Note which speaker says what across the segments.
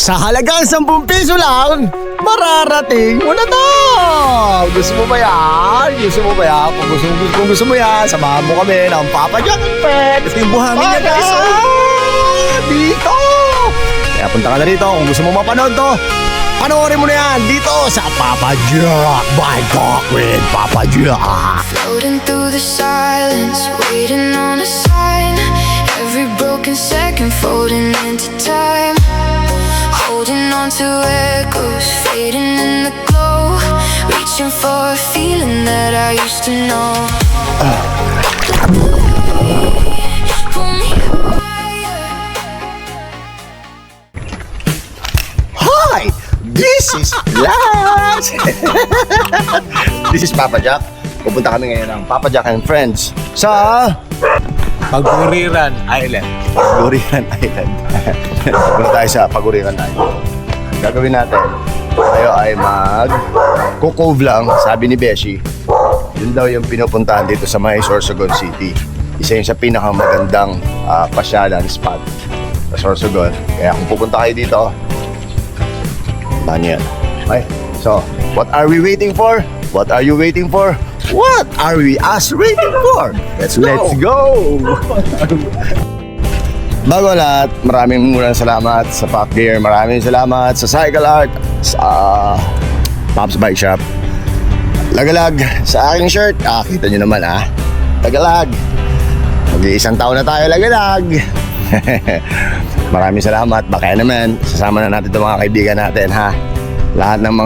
Speaker 1: Sa halagang 10 piso lang, mararating mo na to! Gusto mo ba yan? Gusto mo ba yan? Kung gusto mo yan, samahan mo kami ng Papa Jack and Friends. Ito yung buhangin niya, guys. Dito! Kaya punta ka na dito kung gusto mo mapanood to. Panoorin mo na yan dito sa Papa Jack by Talk with Papa Jack.
Speaker 2: Floating through the silence, waiting on a sign. Every broken second folding into time. Holding on to echoes, fading in the glow. Reaching for a feeling that I used to know. Pull me higher.
Speaker 1: Hi! This is Lance! This is Papa Jack. Pupunta kami ngayon ng Papa Jack and Friends sa
Speaker 3: Paguriran Island.
Speaker 1: Paguriran Island. Punta tayo sa Paguriran Island. Gagawin natin, tayo ay mag-cove lang, sabi ni Beshi. Yun daw yung pinupuntahan dito sa may Sorsogon City. Isa yun sa pinakamagandang pasyalan spot sa Sorsogon. Kaya kung pupunta kayo dito, yan. Okay, so, what are we waiting for? What are you waiting for? What are we waiting for? Let's go! Bago lahat, maraming salamat sa Pop Gear. Maraming salamat sa Cycle Art, sa Pop's Bike Shop. Lagalag sa aking shirt. Kita nyo naman Lagalag. Mag-iisang taon na tayo lagalag. Maraming salamat. Baka naman, sasama na natin itong mga kaibigan natin Lahat ng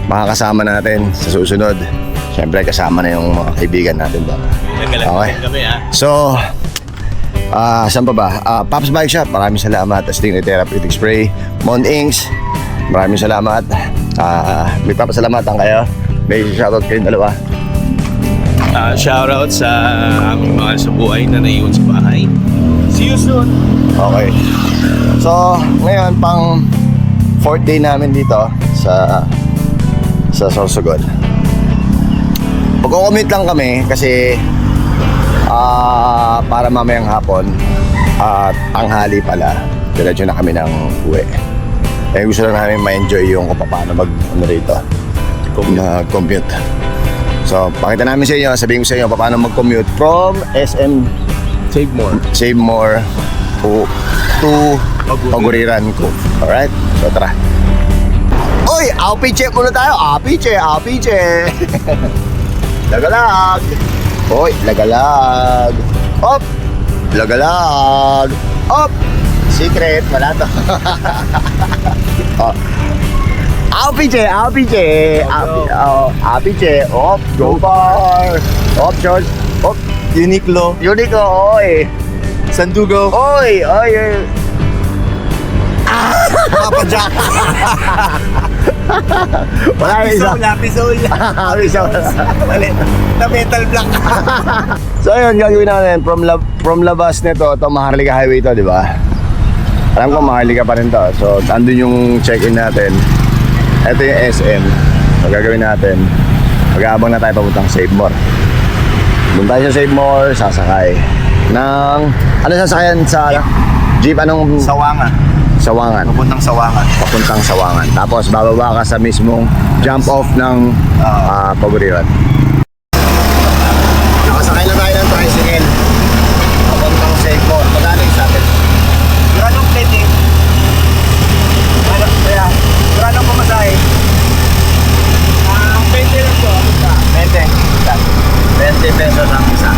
Speaker 1: mga kasama natin sa susunod. Siyempre kasama na yung mga kaibigan natin doon. Okay. So, saan pa ba? Pop's Bike Shop, maraming salamat. Stingray Therapeutic Spray, Mon Inks, maraming salamat. May papasalamatan kayo. May shoutout kayong dalawa.
Speaker 3: Shoutout sa aming mga sa buhay na naiwan sa bahay. See you soon!
Speaker 1: Okay. So, ngayon pang 4th day namin dito sa Sorsogon. Pag-commute lang kami kasi para mamayang hapon at tanghali pala, diretso na kami ng uwi. Gusto lang namin ma-enjoy yung kung paano mag-commute. So, pakita namin sa inyo, sabihin ko sa inyo paano mag-commute from SM Save More to Paguriran Cove. Alright? So, tara. Oy! Apiche muna tayo! Apiche! Lagalag! Oy! Lagalag! Op! Lagalag! Op! Secret! Wala to. Apiche! Op! Go far! Op! George! Op! Uniqlo, oy!
Speaker 3: Sandugo.
Speaker 1: Oy! Papa Jack! Wala yung isa.
Speaker 3: Lapisol. Mali. Na metal block.
Speaker 1: So ayun, gagawin natin from labas nito, ito Maharlika Highway to, di ba? Alam ko Maharlika pa rin to. So andun yung check-in natin. Ito yung SM. So gagawin natin, mag-aabang na tayo papuntang Save More. Doon tayo sa Save More, sasakay ng ano sasakyan sa jeep? Anong?
Speaker 3: Sawangan.
Speaker 1: Papuntang Sawangan. Tapos bababa ka sa mismong jump off ng Paguriran. Nakasakay na tayo ng tricycle papuntang Save More. Magkano yung sa atin?
Speaker 3: Granong plate Kaya, granong pumasahe. 20 lang po.
Speaker 1: 20 pesos ang isa.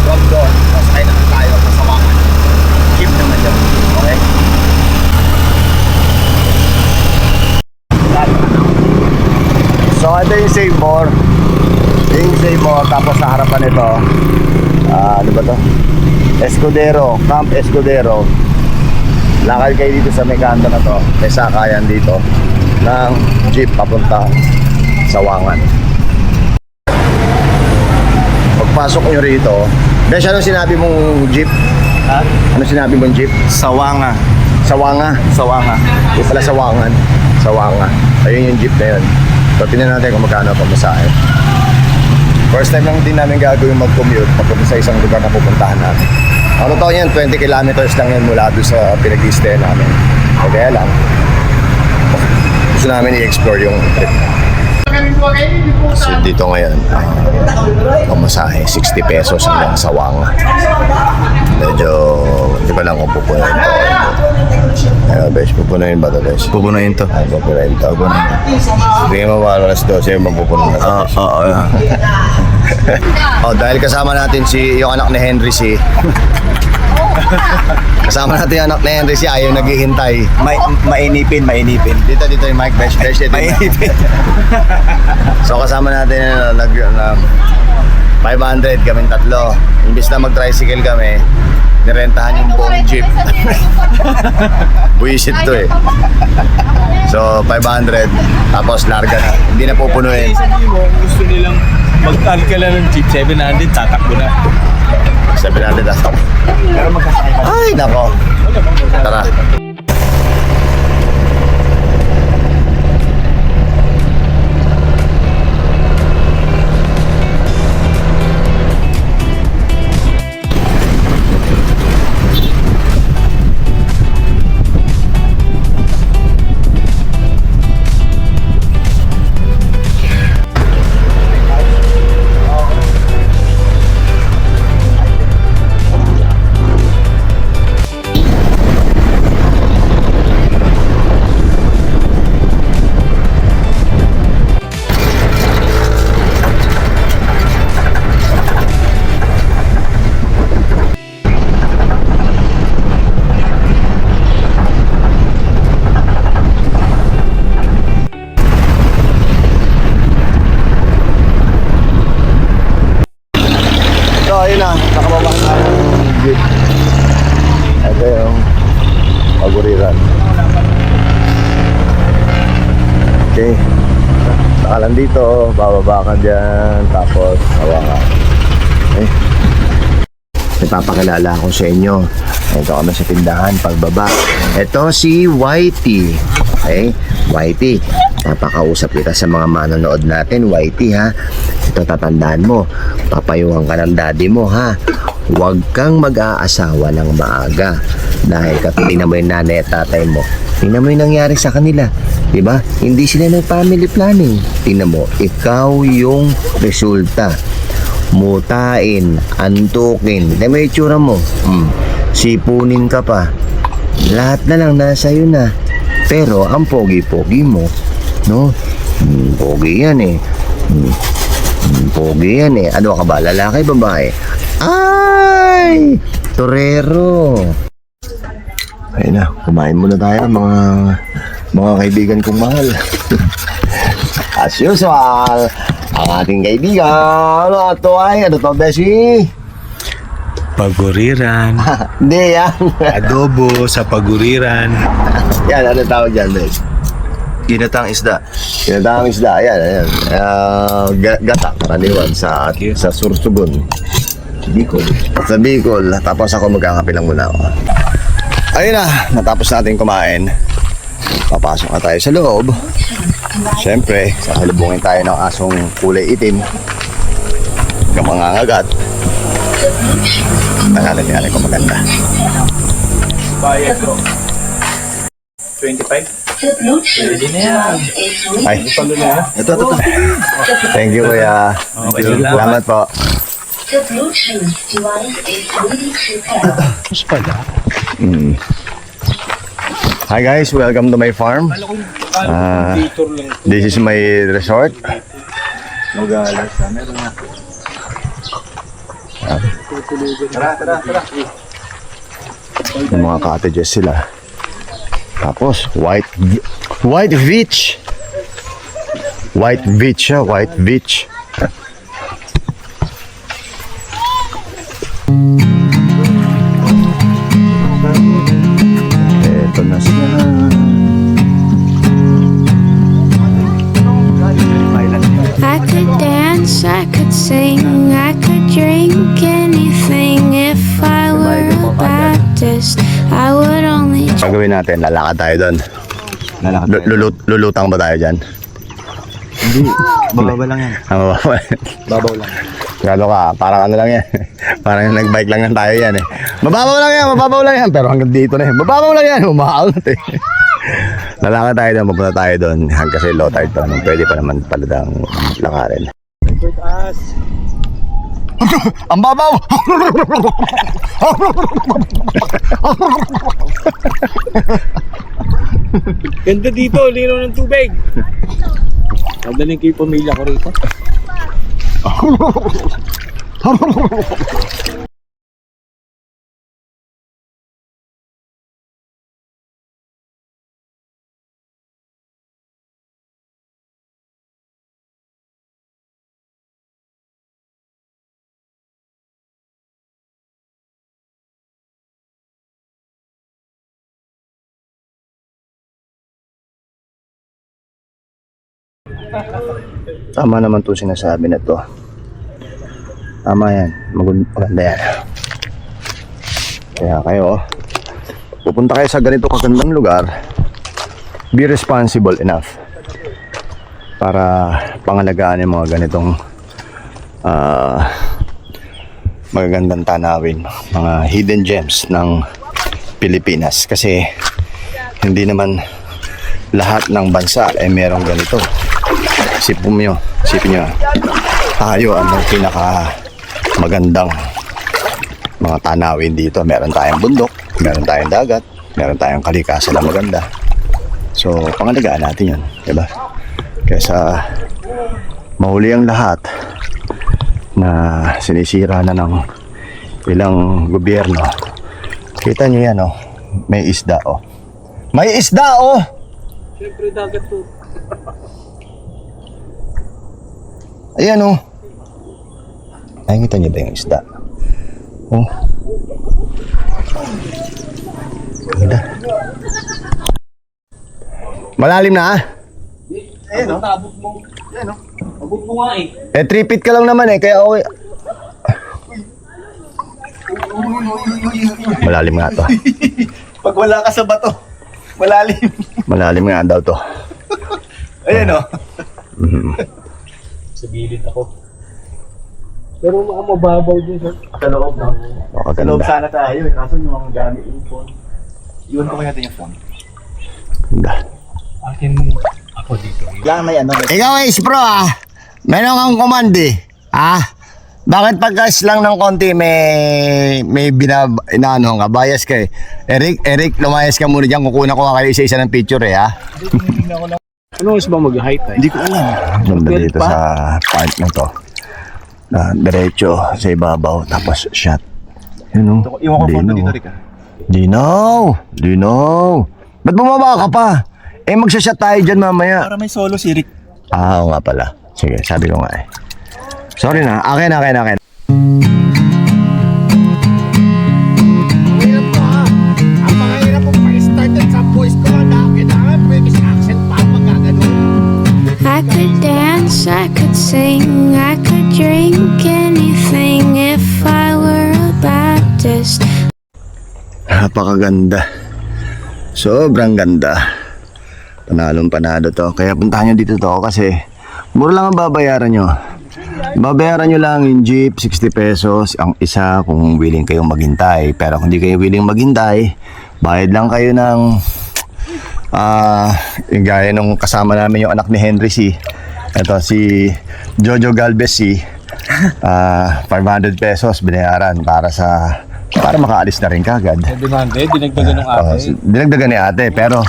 Speaker 1: From doon, sasakay na tayo sa Sawangan. Cheap naman yun. Okay? So ito yung Save More. Tapos sa harapan ito, ano ba to? Camp Escudero. Lakad kayo dito sa may kanto na to. May sakayan dito ng jeep papunta Sawangan. Pagpasok nyo rito, Besh, anong sinabi mong jeep? Ano sinabi mong jeep?
Speaker 3: Sawanga.
Speaker 1: Yung pala Sawanga. Ayun yung jeep na yun. So tingnan natin kung magkano pamasahe. First time lang din namin gagawin mag-commute papunta sa isang lugar na pupuntahan natin. Ano to yan, 20 kilometers lang yan mula doon sa pinag-i-stay namin. Kaya lang, gusto namin i-explore yung trip. So dito ngayon, pamasahe, 60 pesos hanggang Sawang. Medyo, hindi ko lang kung pupunuin to. Ayun, besh, pupunuin ba to, besh?
Speaker 3: Pupunuin to.
Speaker 1: Ay, pupunuin to. Hindi mo ba alas 12 yung magpupunuin na to, besh? Oh, dahil kasama natin yung anak ni Henry si... Kasama natin yung anak ni Henry si ayaw naghihintay.
Speaker 3: Mainipin.
Speaker 1: Dito yung mic, besh, besh.
Speaker 3: Mainipin.
Speaker 1: So kasama natin nag 500 kaming tatlo. Imbis na mag-tricycle kami, nirentahan yung buong jeep. Buisit to eh. So 500 tapos larga na. Hindi na pupunuin.
Speaker 3: Sabi mo, gusto nilang mag-alkala ng jeep, 700, tatakbo na.
Speaker 1: 700 tatak.
Speaker 3: Pero magkasakay ka.
Speaker 1: Ay nako. Tara. So ayun na, nakababa na ng jeep. Ito yung paguriran. Okay. Saka lang dito, bababa ka dyan, tapos awa ka. Okay. Ipapakilala ko sa inyo. Ito kami sa tindahan, pagbaba. Ito si Whitey. Okay? Whitey. Papakausap kita sa mga manonood natin, Whitey ha. Ito tatandaan mo, papayuhan ka ng daddy mo ha. Huwag kang mag-aasawa ng maaga. Dahil tingnan mo yung nanay at tatay mo. Tingnan mo yung nangyari sa kanila. Diba? Hindi sila nag-family planning. Tingnan mo, ikaw yung resulta. Mutain, antukin. Tingnan mo yung itsura mo. Sipunin ka pa. Lahat na lang nasa iyo na. Pero ang pogi-pogi mo, no? Pogi yan eh. Pogi yan eh. Ano ka ba? Lalaki, babae? Ay! Torero! Ayun na, kumain muna tayo mga kaibigan kong mahal. As usual, ang ating kaibigan, ano to, Beshi?
Speaker 3: Paguriran.
Speaker 1: Hindi yan.
Speaker 3: Adobo sa paguriran.
Speaker 1: Yan, ano tawag dyan, Besh?
Speaker 3: Ginatang isda.
Speaker 1: Ginatang isda, ayan. Gata, karaniwan sa Sursugon. Bicol. Sa Bicol. Tapos ako magkakape lang muna ako. Ayun na, natapos natin kumain. Papasok na tayo sa loob. Siyempre, sasalubungin tayo ng asong kulay itim. Kamangangagat. Nakalagyan ko maganda.
Speaker 3: Bayad ko. 25? Pwede na yan.
Speaker 1: Ay,
Speaker 3: Palo na yan.
Speaker 1: ito. Thank you, kuya.
Speaker 3: Okay,
Speaker 1: Salamat po.
Speaker 4: The Bluetooth device is ready to pair.
Speaker 3: Mas pala.
Speaker 1: Hi guys, welcome to my farm.
Speaker 3: Dito lang.
Speaker 1: This is my resort.
Speaker 3: Magalas na. Meron na. Tara.
Speaker 1: Yung mga cottages sila. Tapos, white beach. White beach siya, white beach. Eto na siya.
Speaker 2: I could dance, I could sing, I could drink anything. If I were a Baptist, I would only.
Speaker 1: Ang gawin natin, lalakad tayo doon. Lulutang ba tayo dyan? Hindi.
Speaker 5: Bababa lang yan.
Speaker 1: Mababa.
Speaker 5: Babaw lang.
Speaker 1: Gado ka, parang ano lang yan. Parang nag-bike lang yan tayo yan eh. Mababaw lang yan. Pero hanggang dito na yan. Mababaw lang yan, umaangat eh. Lalakad tayo doon, mapunta tayo doon. Kasi low tide pa naman, pwede pa naman paladang lakarin. Ang babaw!
Speaker 3: Ganda dito, lino ng tubig. Madaling kayo pamilya ko rito.
Speaker 1: Tama naman to sinasabi na to. Tama yan, maganda yan. Kaya kayo, pupunta kayo sa ganito kagandang lugar, be responsible enough para pangalagaan yung mga ganitong magagandang tanawin, mga hidden gems ng Pilipinas. Kasi hindi naman lahat ng bansa ay merong ganito. Isipin nyo, tayo ang pinaka magandang mga tanawin dito. Meron tayong bundok, meron tayong dagat, meron tayong kalikasan na maganda. So, pangalagaan natin yun, diba? Kaysa mahuli ang lahat na sinisira na ng ilang gobyerno. Kita nyo yan, oh. May isda, oh. May isda, oh!
Speaker 3: Siyempre dagat to.
Speaker 1: Ayan, oh. Nakikita niyo ba yung isda? Oh. Ganda. Malalim na, ah.
Speaker 3: Ayan, abot mo. Ayan, abot mo nga eh.
Speaker 1: Eh, 3 feet ka lang naman eh, kaya okay. Malalim nga to.
Speaker 5: Pag wala ka sa bato, malalim.
Speaker 1: Malalim nga daw to.
Speaker 5: Ayan o.
Speaker 3: Sa gilid ako. Pero mababaw din sa
Speaker 5: Sa loob na.
Speaker 1: Oh,
Speaker 5: Sa loob
Speaker 1: ganda.
Speaker 5: sana tayo eh. Kaso yung mga gamit yung phone. Iwan ko kaya natin yung phone.
Speaker 1: Ganda.
Speaker 3: akin ako dito.
Speaker 5: Kailangan may ano.
Speaker 1: Ikaw eh, bro, ah. Meron kang komandi. Ah? Bakit pagkas lang ng konti may inaano ka, bias ka eh. Eric, lumayas ka muna dyan. Kukunan ko nga kayo isa-isa ng picture eh, ha?
Speaker 3: Ano is ba mag-high tide?
Speaker 5: Hindi ko alam.
Speaker 1: Ganda dito sa part na to. Na diretso sa ibabaw, tapos shot. Yun o.
Speaker 5: Iwan ko phone dito, Rick.
Speaker 1: Dino. Ba't bumaba ka pa? Eh, magsashot tayo dyan mamaya.
Speaker 5: Para may solo si Rick.
Speaker 1: Ah, oo nga pala. Sige, sabi ko nga eh. Sorry na, akin.
Speaker 6: Mahirap to ha. Ang mahirap kung pa-start at sa voice ko na kailangan British accent pa ang magagano.
Speaker 2: I could dance, I could sing, I could drink anything if I were a Baptist.
Speaker 1: Napakaganda. Sobrang ganda. Panalong panalo to. Kaya puntahan nyo dito to kasi mura lang ang babayaran nyo. Babayaran nyo lang yung jeep, 60 pesos ang isa kung willing kayong maghintay. Pero kung di kayo willing maghintay, bayad lang kayo ng yung gaya nung kasama namin yung anak ni Henry C. Ito si Jojo Galvez C. 500 pesos binayaran para makaalis na rin kagad.
Speaker 3: Dinande, dinagdagan ng ate.
Speaker 1: Dinagdagan ni ate, pero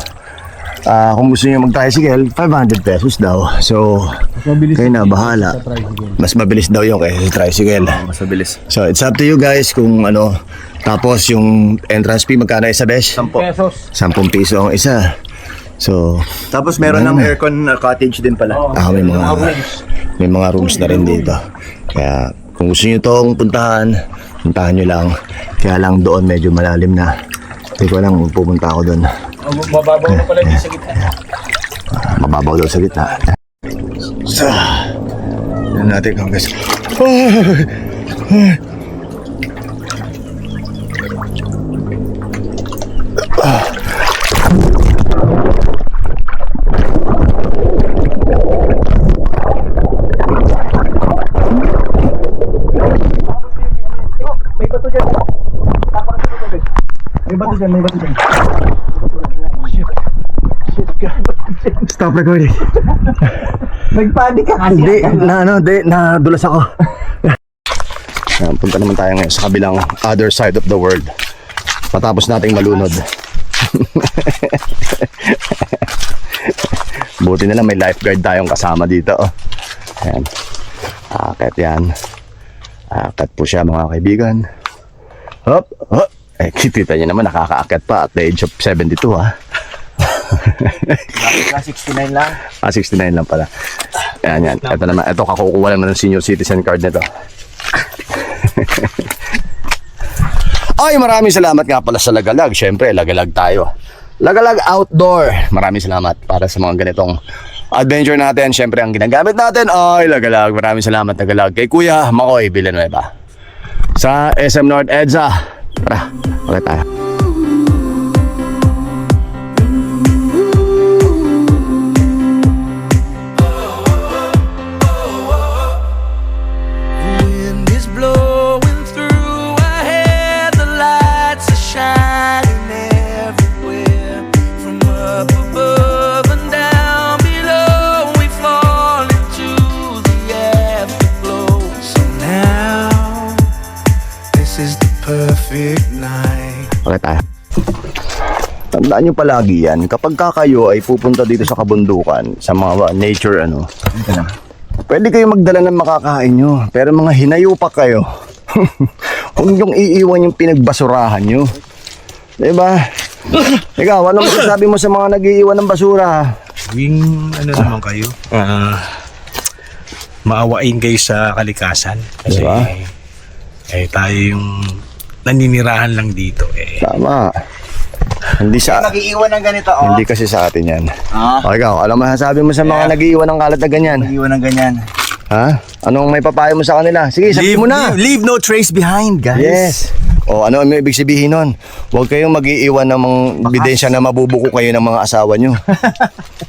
Speaker 1: kung gusto niyo mag-tricycle, 500 pesos daw. So, kayo na, bahala. Mas mabilis daw yun kaysa sa tricycle.
Speaker 5: Mas mabilis.
Speaker 1: So, it's up to you guys kung ano. Tapos, yung entrance fee, magkano isa, besh?
Speaker 5: 10
Speaker 3: Pesos.
Speaker 1: 10 piso ang isa. So,
Speaker 5: Tapos meron ng aircon na cottage din pala.
Speaker 1: may mga rooms na rin dito. Kaya, kung gusto niyo tong puntahan nyo lang. Kaya lang doon medyo malalim na. Hindi ko lang pupunta ako doon.
Speaker 3: Mababaw na pala dito sa gitna.
Speaker 1: Mababaw daw sa gitna. So, yan natin kung guys. Stop recording.
Speaker 5: Nagpanik ka kasi.
Speaker 1: Hindi, nadulas ako. Punta naman tayo ngayon sa kabilang other side of the world. Patapos nating malunod. Buti na lang may lifeguard tayong kasama dito. Ayan. Akit yan. Akit po siya mga kaibigan. Hop, hop. Eh, kita niyo naman nakakaakit pa at the age of 72 ha.
Speaker 5: 69 lang.
Speaker 1: 69 lang pala. Ayan, yan. Ito naman. Ito, kakukuha lang ng senior citizen card nito. Ay, maraming salamat nga pala sa Lagalag. Siyempre, Lagalag tayo. Lagalag Outdoor. Maraming salamat para sa mga ganitong adventure natin. Siyempre, ang ginagamit natin ay Lagalag. Maraming salamat, Lagalag. Kay Kuya Makoy Villanueva. Sa SM North EDSA. Tara, ulit tayo.
Speaker 7: Wind is blowing through our head, the lights are shining everywhere. From up above and down below, we fall into the afterglow. So now, this is the perfect night.
Speaker 1: Ulit tayo. Tandaan nyo palagi yan, kapag kayo ay pupunta dito sa kabundukan, sa mga nature pwede kayo magdala ng makakain nyo, pero mga hinayo pa kayo. Huwag nyong iiwan yung pinagbasurahan nyo. Diba? Ikaw, ano masasabi mo sa mga nag-iiwan ng basura?
Speaker 3: Ano naman kayo? Maawain kayo sa kalikasan. Kasi
Speaker 1: Diba?
Speaker 3: tayo yung naninirahan lang dito.
Speaker 1: Tama. Hindi sa...
Speaker 5: Nag-iiwan ng ganito, oh.
Speaker 1: Hindi kasi sa atin yan.
Speaker 5: Ah.
Speaker 1: O ikaw, alam mo masasabi mo sa mga nag-iiwan ng kalat na ganyan?
Speaker 5: Nag-iiwan ng ganyan.
Speaker 1: Ha? Anong may papayo mo sa kanila? Sige, sabihin mo na.
Speaker 3: Leave no trace behind, guys.
Speaker 1: Yes. O ano ang ibig sabihin nun? Huwag kayong mag-iiwan ng mga ebidensya na mabubuko kayo ng mga asawa nyo.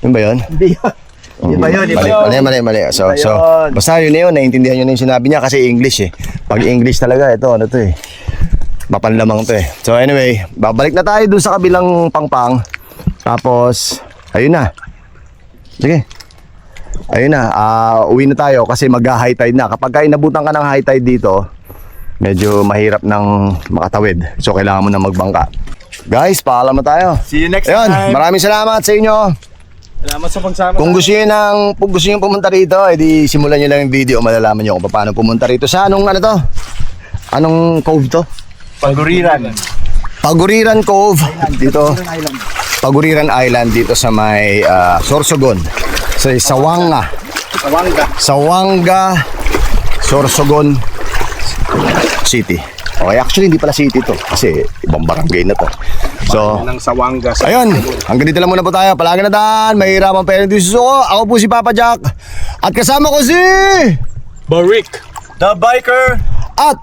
Speaker 1: Yun ba yun?
Speaker 5: Hindi yun. Di ba yun? Di ba yun?
Speaker 1: Mali. So,
Speaker 5: Iba
Speaker 1: so,
Speaker 5: yun.
Speaker 1: basta yun na yun, naiintindihan nyo na yung sinabi niya kasi English eh. Pag English talaga, ito, ano to eh. Mapanlamang to eh. So anyway, babalik na tayo dun sa kabilang pangpang. Tapos, ayun na. Sige. Ayun na, uwi na tayo kasi mag-high tide na. Kapag inabutan ka ng high tide dito, medyo mahirap ng makatawid. So kailangan mo na magbangka. Guys, paalam na tayo.
Speaker 5: See you next
Speaker 1: Ayun,
Speaker 5: time.
Speaker 1: maraming salamat sa inyo.
Speaker 3: Salamat sa pagsama.
Speaker 1: Kung gusto nyo pumunta rito, edi simulan nyo lang yung video, malalaman nyo kung paano pumunta rito. Sa anong ano to? Anong cove to?
Speaker 5: Paguriran.
Speaker 1: Paguriran Cove dito. Paguriran Island dito sa may Sorsogon. Sa Sawanga, Sorsogon City. Okay, actually hindi pala city to kasi ibang barangay na to. So,
Speaker 3: Ng Sawanga.
Speaker 1: ayun, hanggang dito lang muna po tayo. Palagi na daan, mahirapan pa rin dito susuko. Ako po si Papa Jack. At kasama ko si...
Speaker 3: Barik.
Speaker 5: The Biker.
Speaker 1: At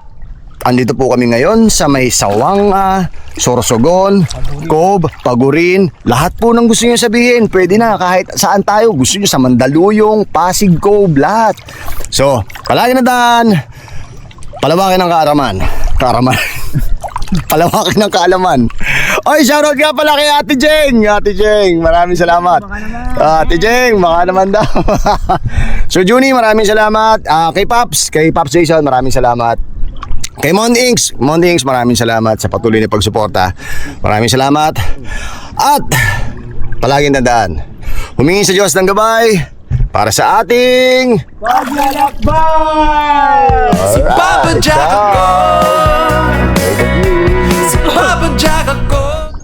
Speaker 1: andito po kami ngayon sa may Sawanga, Sorsogon, Cove, Pagurin. Lahat po ng gusto nyo sabihin, pwede na kahit saan tayo. Gusto nyo sa Mandaluyong, Pasig Cove, lahat. So, palagi na daan. Palawakin ng kaaraman. Palawakin ng kaalaman. Oy, shoutout nga pala kay Ate Jeng. Ate Jeng, maraming salamat. Ate Jeng, baka naman daw. So, Juni, maraming salamat. Kay Pops Jason, maraming salamat. Kay Mondings, maraming salamat sa patuloy na pagsuporta. Maraming salamat. At palaging tandaan, humingi sa Diyos ng gabay para sa ating
Speaker 7: Si Papa Jack